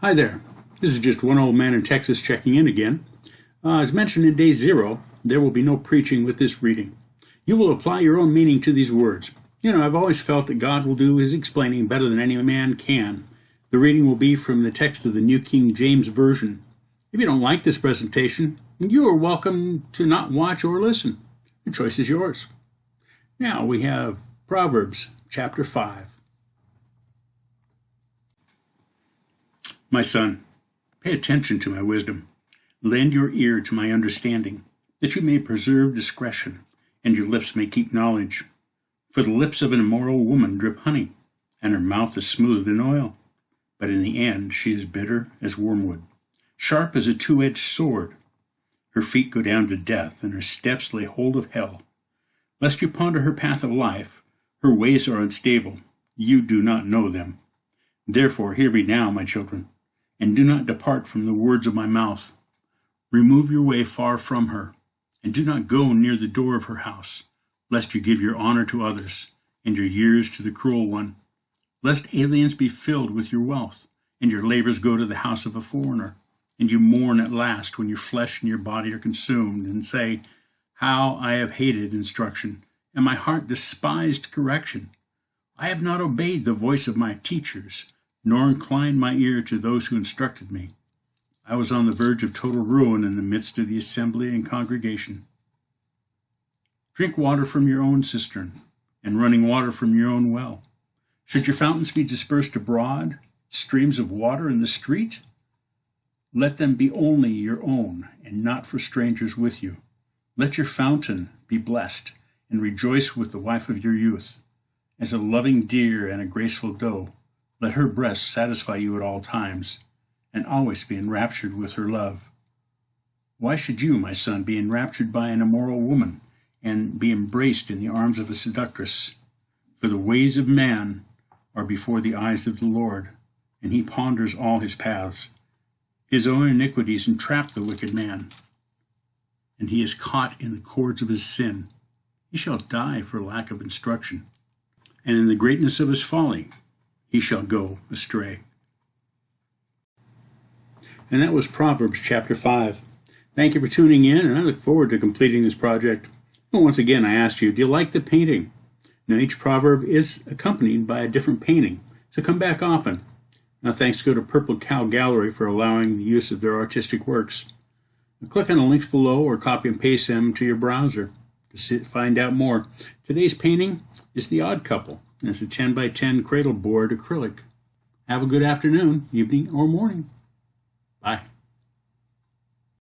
Hi there. This is just one old man in Texas checking in again. As mentioned in day 0, there will be no preaching with this reading. You will apply your own meaning to these words. I've always felt that God will do his explaining better than any man can. The reading will be from the text of the New King James Version. If you don't like this presentation, you are welcome to not watch or listen. The choice is yours. Now we have Proverbs Chapter 5. My son, pay attention to my wisdom. Lend your ear to my understanding, that you may preserve discretion, and your lips may keep knowledge. For the lips of an immoral woman drip honey, and her mouth is smooth in oil. But in the end she is bitter as wormwood, sharp as a two-edged sword. Her feet go down to death, and her steps lay hold of hell. Lest you ponder her path of life, her ways are unstable. You do not know them. Therefore hear me now, my children, and do not depart from the words of my mouth. Remove your way far from her, and do not go near the door of her house, lest you give your honor to others, and your years to the cruel one. Lest aliens be filled with your wealth, and your labors go to the house of a foreigner, and you mourn at last when your flesh and your body are consumed, and say, How I have hated instruction, and my heart despised correction. I have not obeyed the voice of my teachers, nor inclined my ear to those who instructed me. I was on the verge of total ruin in the midst of the assembly and congregation. Drink water from your own cistern, and running water from your own well. Should your fountains be dispersed abroad, streams of water in the street? Let them be only your own, and not for strangers with you. Let your fountain be blessed, and rejoice with the wife of your youth. As a loving deer and a graceful doe, let her breast satisfy you at all times, and always be enraptured with her love. Why should you, my son, be enraptured by an immoral woman, and be embraced in the arms of a seductress? For the ways of man are before the eyes of the Lord, and he ponders all his paths. His own iniquities entrap the wicked man, and he is caught in the cords of his sin. He shall die for lack of instruction, and in the greatness of his folly he shall go astray. And that was Proverbs Chapter 5. Thank you for tuning in, and I look forward to completing this project. Well, once again, I asked you, do you like the painting? Now, each proverb is accompanied by a different painting, so come back often. Now, thanks go to Purple Cow Gallery for allowing the use of their artistic works. Now, click on the links below or copy and paste them to your browser to find out more. Today's painting is The Odd Couple, and it's a 10 by 10 Cradle board acrylic. Have a good afternoon, evening, or morning. Bye.